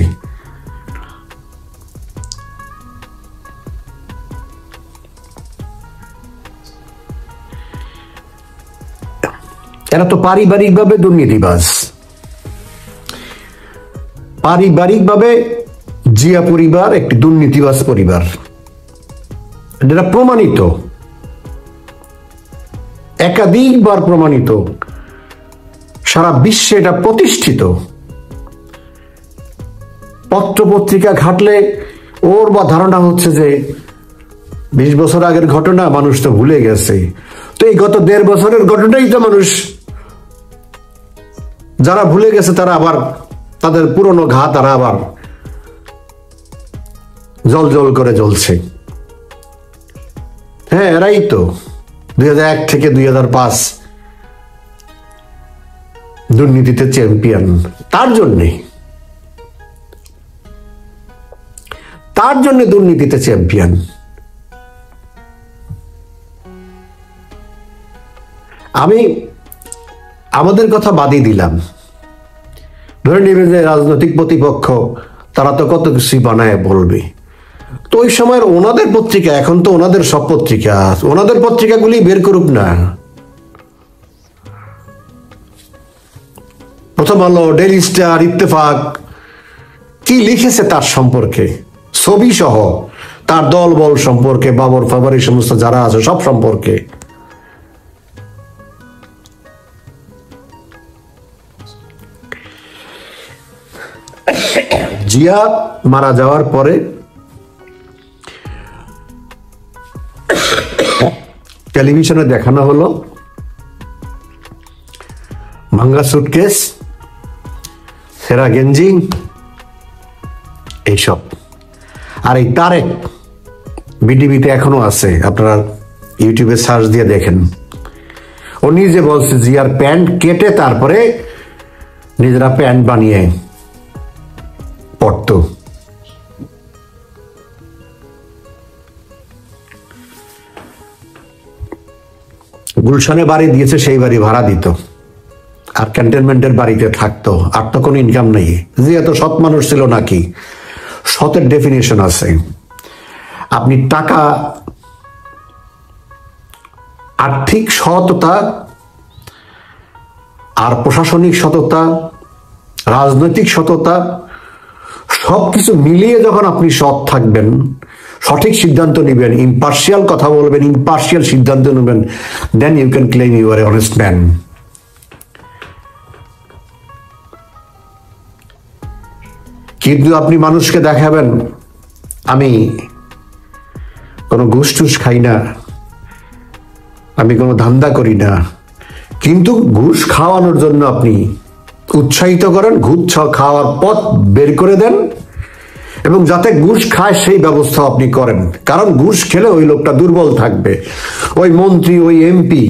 এরা তো পারিবারিকভাবে দুর্নীতিবাজ, পারিবারিকভাবে জিয়া পরিবার একটি দুর্নীতিবাজ পরিবার, এটা প্রমাণিত, একাধিকবার প্রমাণিত, সারা বিশ্বে এটা প্রতিষ্ঠিত। পত্রপত্রিকা ঘাটলে ওর বা ধারণা হচ্ছে যে 20 বছর আগের ঘটনা মানুষ তো ভুলে গেছে। তো এই গত 1.5 বছরের ঘটনাই তো মানুষ, যারা ভুলে গেছে তারা আবার তাদের পুরনো ঘা তারা আবার জল জল করে জ্বলছে। হ্যাঁ, এরাই তো 2001 থেকে 2005 দুর্নীতিতে চ্যাম্পিয়ন। তার জন্য দুর্নীতিতে চ্যাম্পিয়ন। আমি আমাদের কথা বাদই দিলাম, ধরে নেবেন যে রাজনৈতিক প্রতিপক্ষ তারা তো কত কিছুই বানায় বলবে। তো ওই সময়ের ওনাদের পত্রিকা, এখন তো ওনাদের সব পত্রিকা, ওনাদের পত্রিকাগুলি বের করুক না। প্রথম আলো, ডেইলি স্টার, ইত্তেফাক কি লিখেছে তার সম্পর্কে, ছবি সহ, তার দল বল সম্পর্কে, বাবর ফাবর এই সমস্ত যারা আছে সব সম্পর্কে। জিয়া মারা যাওয়ার পরে টেলিভিশনে দেখানো হলো ভাঙ্গা সুটকেস, সেরা গেঞ্জি এইসব। আর এই তারেক বিডিবিতে এখনো আছে, আপনারা ইউটিউবে সার্চ দিয়ে দেখেন। ও নিজে বলছে জিয়ার প্যান্ট কেটে তারপরে নিজেরা প্যান্ট বানিয়ে পড়তো। গুলশানে বাড়ি দিয়েছে, সেই বাড়ি ভাড়া দিত, আর ক্যান্টনমেন্টের বাড়িতে থাকতো, আর তো কোনো ইনকাম নেই। জিয়া তো সৎ মানুষ ছিল নাকি? সতের ডেফিনেশন আছে। আপনি টাকা, আর্থিক সততা আর প্রশাসনিক সততা, রাজনৈতিক সততা সবকিছু মিলিয়ে যখন আপনি সৎ থাকবেন, সঠিক সিদ্ধান্ত নেবেন, ইম্পার্শিয়াল কথা বলবেন, ইম্পার্শিয়াল সিদ্ধান্ত নেবেন, then you can claim you are a honest man. কিন্তু আপনি মানুষকে দেখাবেন আমি কোনো ঘুষ টুস খাই না, আমি কোনো ধান্দা করি না, কিন্তু ঘুষ খাওয়ানোর জন্য আপনি উৎসাহিত করেন, ঘুষ খাওয়ার পথ বের করে দেন, এবং যাতে ঘুষ খায় সেই ব্যবস্থা আপনি করেন। কারণ ঘুষ খেলে ওই লোকটা দুর্বল থাকবে, ওই মন্ত্রী, ওই এমপি,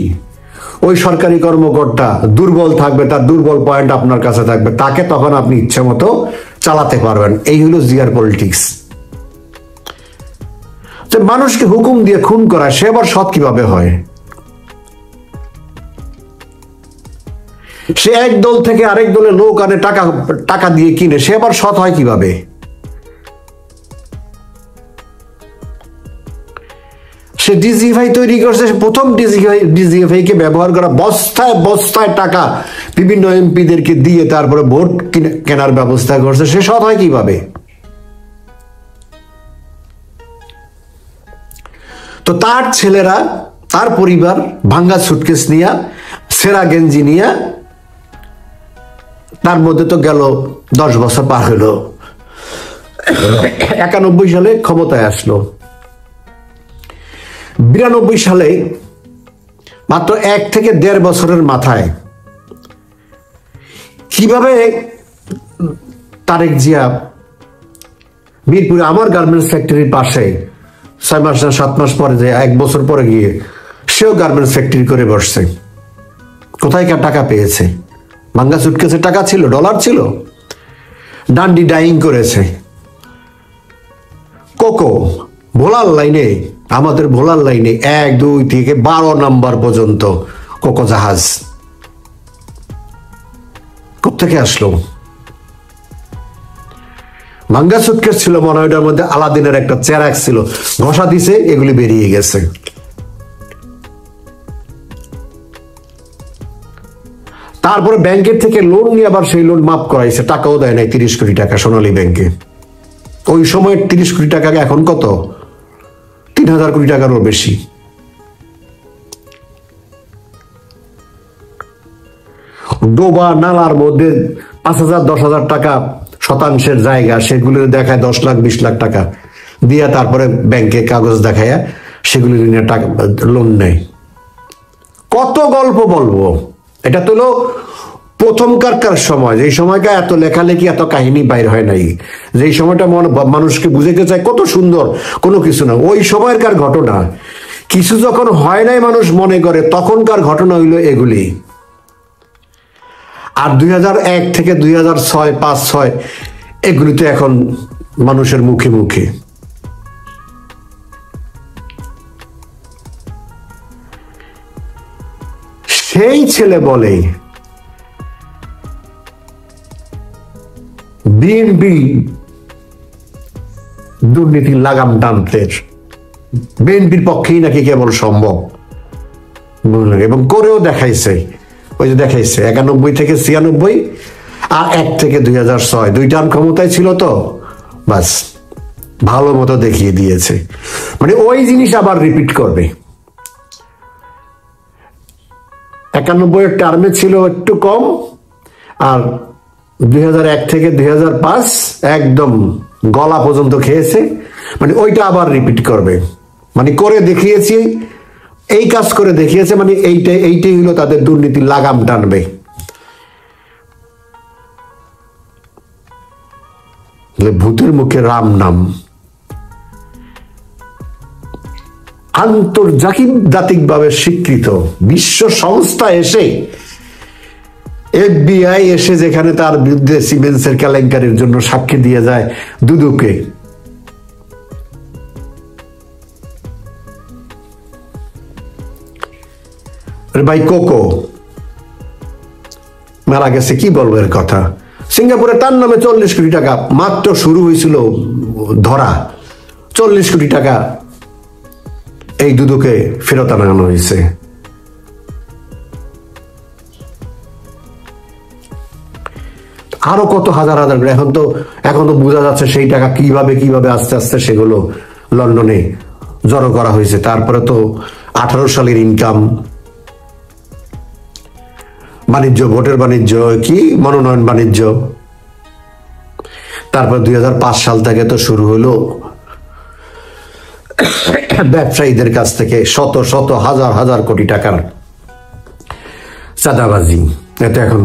ওই সরকারি কর্মকর্তা দুর্বল থাকবে, তার দুর্বল পয়েন্ট আপনার কাছে থাকবে, তাকে তখন আপনি ইচ্ছে মতো চালাতে পারবেন। এই হলো জিয়ার পলিটিক্স। যে মানুষকে হুকুম দিয়ে খুন করা, সে আবার সৎ কিভাবে হয়? সে এক দল থেকে আরেক দলে লোক আনে, টাকা দিয়ে কিনে, সে আবার সৎ হয় কিভাবে? সে ডিজিএফআই তৈরি করছে, প্রথম ডিজিএফআই কে ব্যবহার করা, বস্তায় বস্তায় টাকা বিভিন্ন এমপিদেরকে দিয়ে তারপরে ভোট কেনার ব্যবস্থা করছে, সে সৎ হয় কিভাবে? তো তার ছেলেরা, তার পরিবার ভাঙ্গা সুটকেস নিয়া, সেরা গেঞ্জি নিয়া, তার মধ্যে তো গেল 10 বছর পার হলো। 91 সালে ক্ষমতায় আসলো। 92 সালে মাত্র 1 থেকে 1.5 বছরের মাথায় কিভাবে তারেক জিয়া মিরপুরে আমার গার্মেন্টস ফ্যাক্টরির পাশে 6 মাস না 7 মাস পরে, যে 1 বছর পরে গিয়ে সেও গার্মেন্টস ফ্যাক্টরি করে বসছে। কোথায় কার টাকা পেয়েছে? ভাঙ্গা সুটকেসে টাকা ছিল, ডলার ছিল, ডান্ডি ডাইং করেছে। কোকো ভোলার লাইনে, আমাদের ভোলার লাইনে 1, 2 থেকে 12 নাম্বার পর্যন্ত কোকো জাহাজ কোথেকে আসলো? ভাঙ্গা সুটকেস ছিল মনে হয়, ওটার মধ্যে আলাদিনের একটা চেরাক ছিল, ঘষা দিছে, এগুলি বেরিয়ে গেছে। তারপরে ব্যাংকের থেকে লোন নিয়ে আবার সেই লোন মাফ করাইছে, টাকাও দেয় নাই 30 কোটি টাকা সোনালী ব্যাংকে। ওই সময় 30 কোটি টাকা এখন কত? 3000 কোটি টাকারও বেশি। ডোবা নালার মধ্যে 5000 10,000 টাকা শতাংশের জায়গা, সেগুলো দেখায় 10 লাখ 20 লাখ টাকা দিয়া, তারপরে ব্যাংকে কাগজ দেখায় সেগুলি নিয়ে টাকা লোন নেয়। কত গল্প বলবো? এটা তো প্রথমকার সময়, যেই সময়টা এত লেখালেখি, এত কাহিনী বাইর হয় নাই, যেই সময়টা মানুষকে বুঝাইতে চায় কত সুন্দর, কোনো কিছু না। ওই সময়কার ঘটনা, কিছু যখন হয় নাই মানুষ মনে করে, তখনকার ঘটনা হইল এগুলি। আর 2001 থেকে 2006, 5-6 এগুলি তো এখন মানুষের মুখে মুখে। সেই ছেলে বলে বিএনপি দুর্নীতির লাগাম টানতে বিএনপির পক্ষেই নাকি কেবল সম্ভব, এবং করেও দেখাইছে। ওই যে দেখাইছে 91 থেকে 96 আর 1 থেকে 2006 2 টার্ম ক্ষমতায় ছিল, তো বাস ভালো মতো দেখিয়ে দিয়েছে। মানে ওই জিনিস আবার রিপিট করবে। 91 টার্মে ছিল একটু কম, আর 2001 থেকে 2005 একদম গলা পর্যন্ত খেয়েছে। মানে ওইটা আবার রিপিট করবে। মানে করে দেখিয়েছি, এই কাজ করে দেখিয়েছে, মানে এইটাই হলো তাদের দুর্নীতির লাগাম টানবে। ভূতের মুখে রাম নাম আন্তর্জাতিকভাবে স্বীকৃত বিশ্ব সংস্থা এসে, FBI এসে যেখানে তার বিরুদ্ধে সিমেন্সের কেলেঙ্কারির জন্য সাক্ষী দিয়ে যায় দুদুকে, ভাই কোকো মারা গেছে, কি বলবো এর কথা। সিঙ্গাপুরে তার নামে 40 কোটি টাকা মাত্র শুরু হয়েছিল ধরা, 40 কোটি টাকা এই দুদুকে ফেরত আনানো হয়েছে। আরো কত হাজার হাজার, এখন তো বোঝা যাচ্ছে সেই টাকা কিভাবে আস্তে আস্তে সেগুলো লন্ডনে জড়ো করা হয়েছে। তারপরে তো 18 সালের ইনকাম, বাণিজ্য, ভোটের বাণিজ্য, কি মনোনয়ন বাণিজ্য, তারপর 2005 সাল থেকে তো শুরু হলো ব্যবসায়ীদের কাছ থেকে শত শত হাজার হাজার কোটি টাকার চাঁদাবাজি। এটা এখন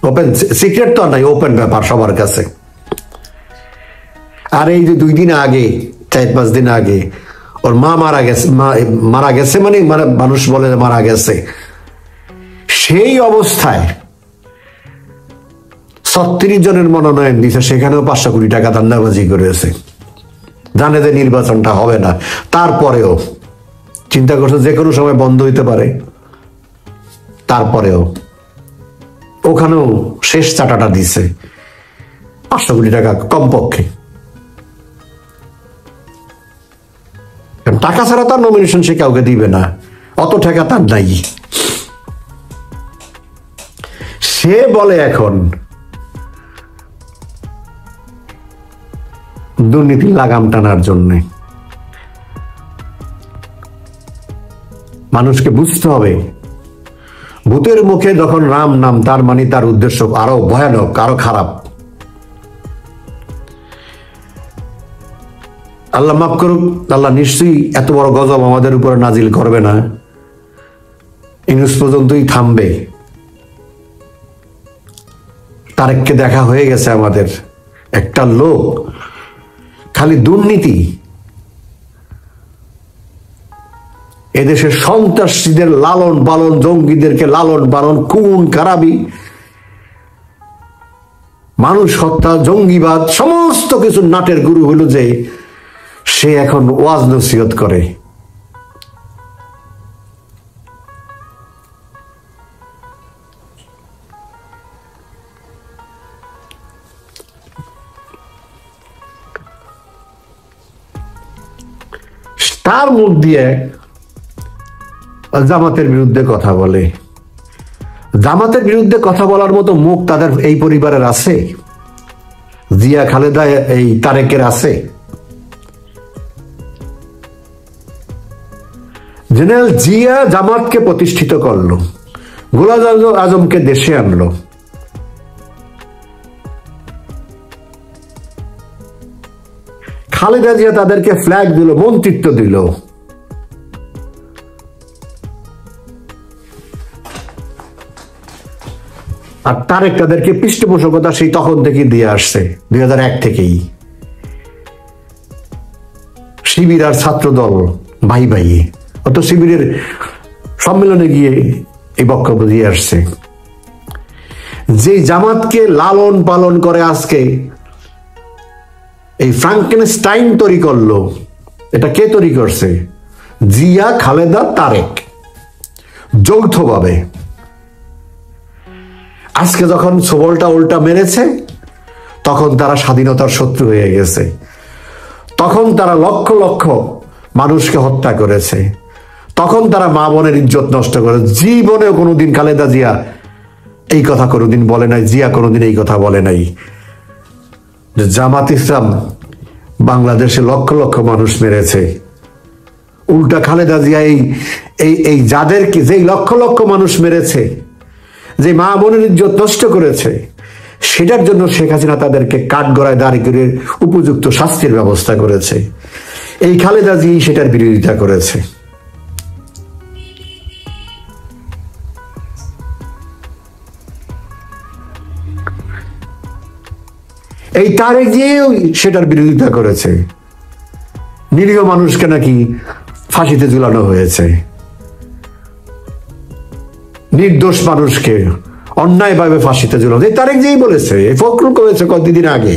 ওপেন সিক্রেট তো নাই, ওপেন ব্যাপার সবার কাছে। আর এই যে 2 দিন আগে, 4-5 দিন আগে ওর মা মারা গেছে, মানে মানুষ বলে মারা গেছে, সেই অবস্থায় 36 জনের মনোনয়ন দিছে, সেখানেও 500 কোটি টাকা ধান্দাবাজি করেছে। জানে যে নির্বাচনটা হবে না, তারপরেও চিন্তা করছে যে কোনো সময় বন্ধ হইতে পারে, তারপরেও ওখানেও শেষ চাটাটা দিছে 500 কোটি টাকা কমপক্ষে। টাকা ছাড়া তার নমিনেশন সে কাউকে দিবে না, অত টাকা তার নাই। সে বলে এখন দুর্নীতি লাগাম টানার জন্য। মানুষকে বুঝতে হবে ভূতের মুখে যখন রাম নাম, তার মানে তার উদ্দেশ্য আরো ভয়ানক, আরো খারাপ। আল্লাহ মাফ করুক, আল্লাহ নিশ্চয়ই এত বড় গজব আমাদের উপরে নাজিল করবে না, ইউনূস পর্যন্তই থামবে। তারেককে দেখা হয়ে গেছে আমাদের, একটা লোক খালি দুর্নীতি, এদেশের সন্ত্রাসীদের লালন পালন, জঙ্গিদেরকে লালন পালন, খুন খারাপি, মানুষ হত্যা, জঙ্গিবাদ, সমস্ত কিছু নাটের গুরু হইল যে সে এখন ওয়াজ নসিহত করে। তার মুখ দিয়ে জামাতের বিরুদ্ধে কথা বলে। জামাতের বিরুদ্ধে কথা বলার মতো মুখ তাদের এই পরিবারের আছে? জিয়া, খালেদা, এই তারেকের আছে? জেনারেল জিয়া জামাতকে প্রতিষ্ঠিত করলো, গোলাম আজমকে দেশে আনলো, খালেদা জিয়া তাদেরকে ফ্ল্যাগ দিল, মন্ত্রিত্ব দিল। আর তারেক তাদেরকে পৃষ্ঠপোষকতা সেই তখন থেকে দিয়ে আসছে, 2001 থেকেই। শিবির আর ছাত্র দল ভাই ভাই, অত শিবিরের সম্মেলনে গিয়ে এই বক্তব্য দিয়ে আসছে। যে জামাতকে লালন পালন করে আজকে এই ফ্রাঙ্কেনস্টাইন তৈরি করলো, এটা কে তৈরি করছে? জিয়া, খালেদা, তারেক যৌথভাবে। আজকে যখন সবলটা উল্টা মেরেছে, তখন তারা স্বাধীনতার শত্রু হয়ে গেছে। তখন তারা লক্ষ লক্ষ মানুষকে হত্যা করেছে, তখন তারা মা বোনের ইজ্জত নষ্ট করে। জীবনেও কোনোদিন খালেদা জিয়া এই কথা কোনোদিন বলে নাই, জিয়া কোনোদিন এই কথা বলে নাই যে জামাত ইসলাম বাংলাদেশে লক্ষ লক্ষ মানুষ মেরেছে। উল্টা খালেদা জিয়া এই যাদেরকে, যেই লক্ষ লক্ষ মানুষ মেরেছে, যে মা বোনের ইজ্জত নষ্ট করেছে, সেটার জন্য শেখ হাসিনা তাদেরকে কাঠগড়ায় দাঁড়ি করে উপযুক্ত শাস্তির ব্যবস্থা করেছে। এই খালেদা জিয়া সেটার বিরোধিতা করেছে। এই তারেক জিয়াও সেটার বিরোধিতা করেছে। নিরীহ মানুষকে নাকি ফাঁসিতে ঝুলানো হয়েছে, নির্দোষ মানুষকে অন্যায়ভাবে ফাঁসিতে ঝুলানো। এই তারেক জিয়াই বলেছে, এই ফখরুল করেছে কতদিন আগে।